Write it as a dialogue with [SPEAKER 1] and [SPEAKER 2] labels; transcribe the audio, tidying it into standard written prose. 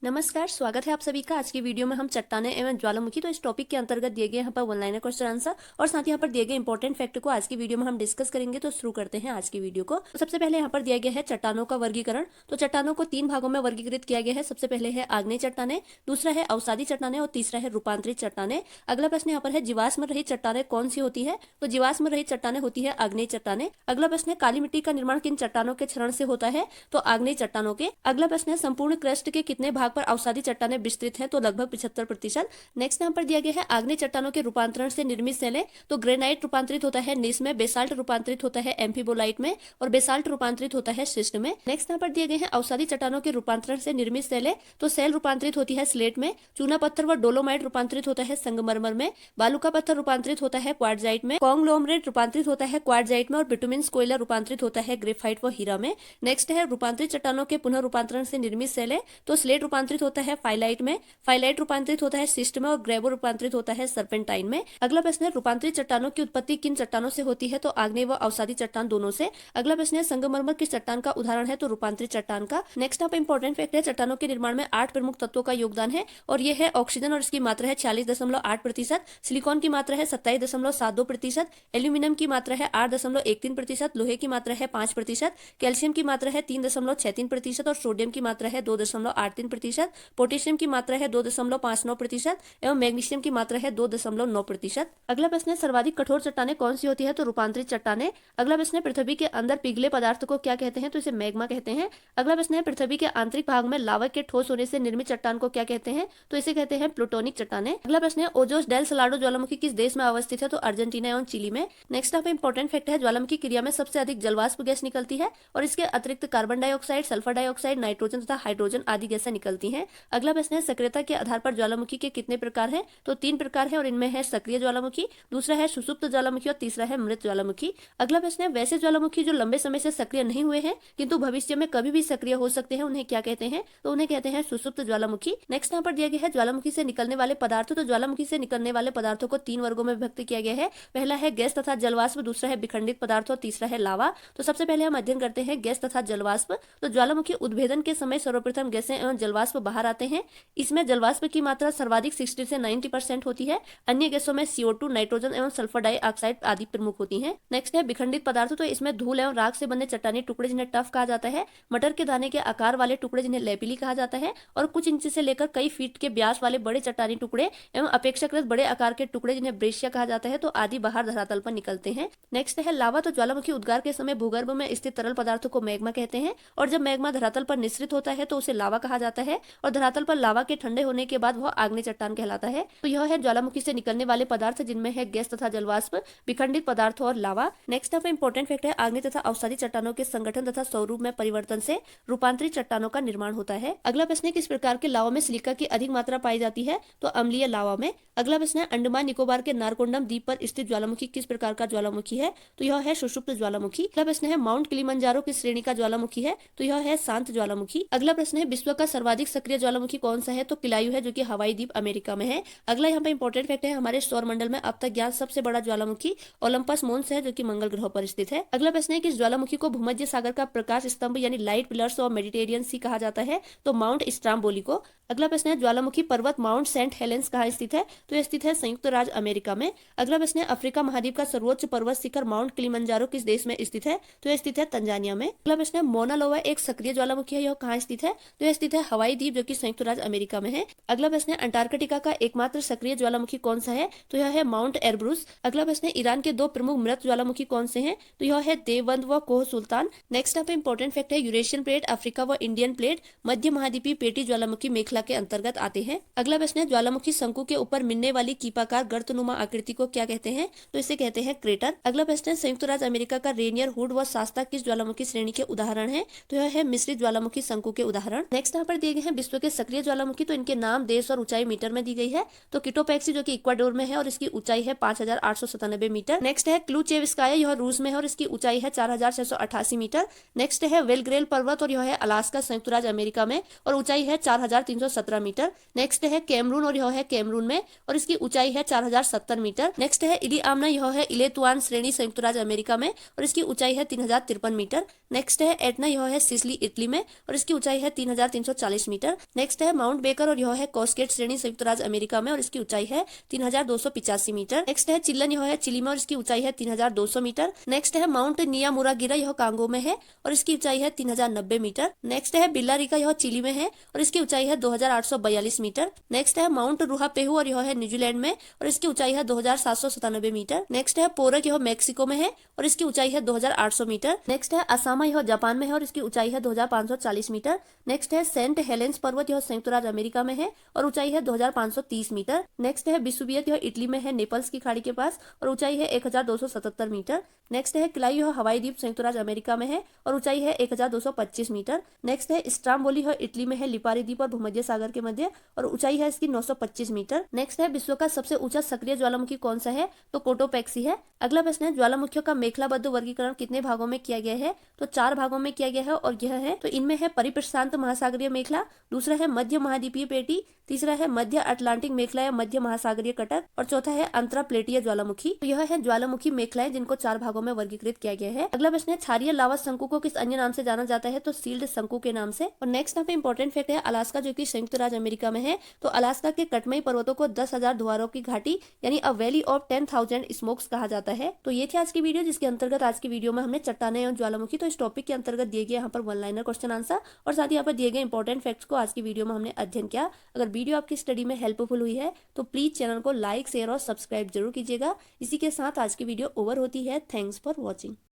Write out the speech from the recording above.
[SPEAKER 1] नमस्कार, स्वागत है आप सभी का। आज की वीडियो में हम चट्टानें एवं ज्वालामुखी तो इस टॉपिक के अंतर्गत दिए गए यहाँ पर वन लाइनर क्वेश्चन आंसर और साथ ही यहाँ पर दिए गए इंपॉर्टेंट फैक्ट को आज की वीडियो में हम डिस्कस करेंगे। तो शुरू करते हैं आज की वीडियो को। तो सबसे पहले यहाँ पर दिया गया है चट्टानों का वर्गीकरण। तो चट्टानों को 3 भागों में वर्गीकृत किया गया है। सबसे पहले है आग्नेय चट्टानें, दूसरा है अवसादी चट्टानें और तीसरा है रूपांतरित चट्टानें। अगला प्रश्न यहाँ पर है जीवाश्म रहित चट्टानें कौन सी होती है? तो जीवाश्म रहित चट्टानें होती है आग्नेय चट्टानें। अगला प्रश्न है काली मिट्टी का निर्माण किन चट्टानों के क्षरण से होता है? तो आग्नेय चट्टानों के। अगला प्रश्न है संपूर्ण क्रस्ट के कितने भाग पर अवसादी चट्टानें विस्तृत है? तो लगभग 75%। नेक्स्ट यहाँ पर दिया गया है आग्नेय चट्टानों के रूपांतरण से निर्मित शैलें। तो ग्रेनाइट रूपांतरित होता है नीस में, बेसाल्ट रूपांतरित होता है एम्फीबोलाइट में और बेसाल्ट रूपांतरित होता है शिस्ट में। नेक्स्ट यहाँ पर दिए गए हैं अवसादी चट्टानों के रूपांतरण से निर्मित शैलें। तो सेल रूपांतरित होती है स्लेट में, चूना पत्थर व डोलोमाइट रूपांतरित होता है संगमरमर में, बालूका पत्थर रूपांतरित होता है क्वार्टजाइट में, कॉन्ग्लोमरेट रूपांतरित होता है क्वार्टजाइट में और बिटुमिन्स कोयला रूपांतरित होता है ग्रेफाइट व हीरा में। नेक्स्ट है रूपांतरित चट्टानों के पुनः रूपांतरण से निर्मित शैलें। तो स्लेट रूपांतरित होता है फाइलाइट में, फाइलाइट रूपांतरित होता है सिस्ट में और ग्रेवो रूपांतरित होता है सर्पेंटाइन में। अगला प्रश्न है रूपांतरित चट्टानों की उत्पत्ति किन चट्टानों से होती है? तो आग्नेय व अवसादी चट्टान दोनों से। अगला प्रश्न है संगमरमर किस चट्टान का उदाहरण है? तो रूपांतरित चट्टान का। नेक्स्ट आप इंपॉर्टेंट फैक्ट है चट्टानों के निर्माण में 8 प्रमुख तत्वों का योगदान है और यह है ऑक्सीजन और इसकी मात्रा है 46.8%, सिलिकॉन की मात्रा है 27.72%, एल्यूमिनियम की मात्रा है 8.13%, लोहे की मात्रा है 5%, कैल्शियम की मात्रा है 3.63% और सोडियम की मात्रा है 2.83%, पोटेशियम की मात्रा है 2.59% एवं मैग्नीशियम की मात्रा है 2.9%। अगला प्रश्न है सर्वाधिक कठोर चट्टानें कौन सी होती है? तो रूपांतरित चट्टानें। अगला प्रश्न है पृथ्वी के अंदर पिघले पदार्थ को क्या कहते हैं? तो इसे मैग्मा कहते हैं। अगला प्रश्न है पृथ्वी के आंतरिक भाग में लावा के ठोस होने से निर्मित चट्टान को क्या कहते हैं? तो इसे कहते हैं प्लूटोनिक चट्टानें। अगला प्रश्न है ओजोस डेल सलाडो ज्वालामुखी किस देश में अवस्थित है? तो अर्जेंटीना एवं चिली में। नेक्स्ट आप इंपॉर्टेंट फैक्ट है ज्वालामुखी क्रिया में सबसे अधिक जलवाष्प गैस निकलती है और इसके अतिरिक्त carbon dioxide, sulphur dioxide, nitrogen तथा हाइड्रोजन आदि गैसें निकलती हैं। अगला प्रश्न है सक्रियता के आधार पर ज्वालामुखी के कितने प्रकार हैं? तो 3 प्रकार हैं और इनमें है सक्रिय ज्वालामुखी, दूसरा है सुषुप्त ज्वालामुखी और तीसरा है मृत ज्वालामुखी। अगला प्रश्न है वैसे ज्वालामुखी जो लंबे समय से सक्रिय नहीं हुए हैं किंतु भविष्य में कभी भी सक्रिय हो सकते हैं उन्हें क्या कहते हैं? तो उन्हें कहते हैं सुषुप्त ज्वालामुखी। नेक्स्ट यहाँ पर दिया गया है ज्वालामुखी से निकलने वाले पदार्थ। तो ज्वालामुखी से निकलने वाले पदार्थों को 3 वर्गों में विभक्त किया गया है। पहला है गैस तथा जलवाष्प, दूसरा है विखंडित पदार्थ और तीसरा है लावा। तो सबसे पहले हम अध्ययन करते हैं गैस तथा जलवाष्प। तो ज्वालामुखी उद्भेदन के समय सर्वप्रथम गैसें एवं जलवाष्प बाहर आते हैं। इसमें जलवाष्प की मात्रा सर्वाधिक 60 से 90% होती है। अन्य गैसों में CO2, नाइट्रोजन एवं सल्फर डाइऑक्साइड आदि प्रमुख होती हैं। नेक्स्ट है विखंडित पदार्थ। तो इसमें धूल एवं राख से बने चट्टानी टुकड़े जिन्हें टफ कहा जाता है, मटर के दाने के आकार वाले टुकड़े जिन्हें लेपिली कहा जाता है और कुछ इंच से लेकर कई फीट के व्यास वाले बड़े चट्टानी टुकड़े एवं अपेक्षाकृत बड़े आकार के टुकड़े जिन्हें ब्रेशिया कहा जाता है तो आदि बाहर धरातल पर निकलते हैं। नेक्स्ट है लावा। तो ज्वालामुखी उद्गार के समय भूगर्भ में स्थित तरल पदार्थों को मैग्मा कहते हैं और जब मैग्मा धरातल पर निःसृत होता है तो उसे लावा कहा जाता है और धरातल पर लावा के ठंडे होने के बाद वह आग्नेय चट्टान कहलाता है। तो यह है ज्वालामुखी से निकलने वाले पदार्थ जिनमें है गैस तथा जलवाष्प, विखंडित पदार्थ और लावा। नेक्स्ट यहाँ पे इंपॉर्टेंट फैक्ट है आग्नेय तथा अवसादी चट्टानों के संगठन तथा स्वरूप में परिवर्तन से रूपांतरित चट्टानों का निर्माण होता है। अगला प्रश्न है किस प्रकार के लावा में सिलिका की अधिक मात्रा पाई जाती है? तो अम्लीय लावा में। अगला प्रश्न है अंडमान निकोबार के नारकोंडम द्वीप पर स्थित ज्वालामुखी किस प्रकार का ज्वालामुखी है? तो यह है सुषुप्त ज्वालामुखी। अगला प्रश्न है माउंट किलिमंजारो किस श्रेणी का ज्वालामुखी है? तो यह है शांत ज्वालामुखी। अगला प्रश्न है विश्व का सर्वाधिक सक्रिय ज्वालामुखी कौन सा है? तो किलायु है जो कि हवाई द्वीप अमेरिका में है। अगला यहाँ पे इंपॉर्टेंट फैक्ट है हमारे सौरमंडल में अब तक ज्ञात सबसे बड़ा ज्वालामुखी ओलंपस मोन्स है जो कि मंगल ग्रह पर स्थित है। अगला प्रश्न है कि ज्वालामुखी को भूमध्य सागर का प्रकाश स्तंभ यानी लाइट पिलर्स और मेडिटेरियन सी कहा जाता है। तो माउंट स्ट्राम्बोली को। अगला प्रश्न है ज्वालामुखी पर्वत माउंट सेंट हेलेंस कहाँ स्थित है? तो यह स्थित है संयुक्त राज्य अमेरिका में। अगला प्रश्न है अफ्रीका महाद्वीप का सर्वोच्च पर्वत शिखर माउंट किलिमंजारो किस देश में स्थित है? तो यह स्थित है तंजानिया में। अगला प्रश्न है मोना लोवा एक सक्रिय ज्वालामुखी है, यह कहाँ स्थित है? तो यह स्थित है हवाई द्वीप जो कि संयुक्त राज्य अमेरिका में है। अगला प्रश्न है अंटार्कटिका का एकमात्र सक्रिय ज्वालामुखी कौन सा है? तो यह है माउंट एरब्रुस। अगला प्रश्न है ईरान के 2 प्रमुख मृत ज्वालामुखी कौन से हैं? तो यह है देवबंद व कोह सुल्तान। नेक्स्ट यहाँ पे इंपॉर्टेंट फैक्ट है यूरेशियन प्लेट, अफ्रीका व इंडियन प्लेट मध्य महाद्वीपीय पेटी ज्वालामुखी मेखला के अंतर्गत आते हैं। अगला प्रश्न है ज्वालामुखी शंकु के ऊपर मिलने वाली कीपाकार गर्तनुमा आकृति को क्या कहते हैं? तो इसे कहते हैं क्रेटर। अगला प्रश्न है संयुक्त राज्य अमेरिका का रेनियर हुड व शास्ता किस ज्वालामुखी श्रेणी के उदाहरण है? तो यह है मिश्रित ज्वालामुखी शंकु के उदाहरण। नेक्स्ट यहाँ पर दिए गए हैं विश्व के सक्रिय ज्वालामुखी। तो इनके नाम, देश और ऊंचाई मीटर में दी गई है। तो किटोपैक्सी जो कि इक्वाडोर में है और इसकी ऊंचाई है 5897 मीटर। नेक्स्ट है क्लूचेवस्काया, यह रूस में है और इसकी ऊंचाई है 4688 मीटर। नेक्स्ट है वेलग्रेल पर्वत और यह है अलास्का संयुक्त राज्य अमेरिका में और ऊंचाई है 4317 मीटर। नेक्स्ट है कैमरून और यह है कैमरून में और इसकी ऊंचाई है 4070 मीटर। नेक्स्ट है इली आमना, यह है इलेतुआन श्रेणी संयुक्त राज्य अमेरिका में और इसकी ऊंचाई है 3053 मीटर। नेक्स्ट है एटना, यह है सिसिली इटली में और इसकी ऊंचाई है 3340 मीटर। नेक्स्ट है माउंट बेकर और यह है कॉस्केट श्रेणी संयुक्त राज्य अमेरिका में और इसकी ऊंचाई है 3285 मीटर। नेक्स्ट है चिल्लन, यह है चिली में और इसकी ऊंचाई है 3200 मीटर। नेक्स्ट है माउंट नियामुरागिरा, यह कांगो में है और इसकी ऊंचाई है 3090 मीटर। नेक्स्ट है बिल्लारिका, यह चिली में है और इसकी ऊंचाई है 2842 मीटर। नेक्स्ट है माउंट रुहापेहू और यह है न्यूजीलैंड में और इसकी ऊंचाई है 2797 मीटर। नेक्स्ट है पोरक, यह मैक्सिको में है और इसकी ऊंचाई है 2800 मीटर। नेक्स्ट है असामा, यह जापान में है और इसकी ऊंचाई है 2540 मीटर। नेक्स्ट है सेंट हेलेंस पर्वत, यह संयुक्त राज्य अमेरिका में है और ऊंचाई है 2530 मीटर। नेक्स्ट है विसुवियत, यह इटली में है नेपल्स की खाड़ी के पास और ऊंचाई है 1277 मीटर। नेक्स्ट है क्लाई, यह हवाई द्वीप संयुक्त राज्य अमेरिका में है और ऊंचाई है 1225 मीटर। नेक्स्ट है स्ट्राम्बोली, यह इटली में है लिपारी द्वीप और भूमध्य सागर के मध्य और ऊंचाई है इसकी 925 मीटर। नेक्स्ट है विश्व का सबसे ऊंचा सक्रिय ज्वालामुखी कौन सा है, तो कोटोपैक्सी है। अगला प्रश्न है ज्वालामुखियों का मेखलाबद्ध वर्गीकरण कितने भागों में किया गया है, तो 4 भागों में किया गया है और यह है, तो इनमें है परिप्रशांत महासागरीय मेखला, दूसरा है मध्य महाद्वीपीय पेटी, तीसरा है मध्य अटलांटिक मेखला या मध्य महासागरीय कटक और चौथा है अंतराप्लेटीय ज्वालामुखी। तो यह है ज्वालामुखी मेखलाएं जिनको 4 भागों में वर्गीकृत किया गया है। अगला प्रश्न है क्षारीय लावा शंकु को किस अन्य नाम से जाना जाता है, तो सील्ड शंकु के नाम से। और नेक्स्ट यहाँ पे इंपॉर्टेंट फैक्ट है अलास्का जो कि संयुक्त राज्य अमेरिका में है, तो अलास्का के कटमई पर्वतों को 10,000 द्वारों की घाटी यानी अ वैली ऑफ 10,000 स्मोक्स कहा जाता है। तो ये थी आज की वीडियो, जिसके अंतर्गत आज की वीडियो में हमने चट्टानें एवं ज्वालामुखी, तो इस टॉपिक के अंतर्गत दिए गए यहाँ पर वन लाइनर क्वेश्चन आंसर और साथ ही यहाँ पर दिए गए इंपॉर्टेंट फैक्ट्स को आज की वीडियो में हमने अध्ययन किया। अगर वीडियो आपकी स्टडी में हेल्पफुल हुई है तो प्लीज चैनल को लाइक, शेयर और सब्सक्राइब जरूर कीजिएगा। इसी के साथ आज की वीडियो ओवर होती है। Thanks for watching.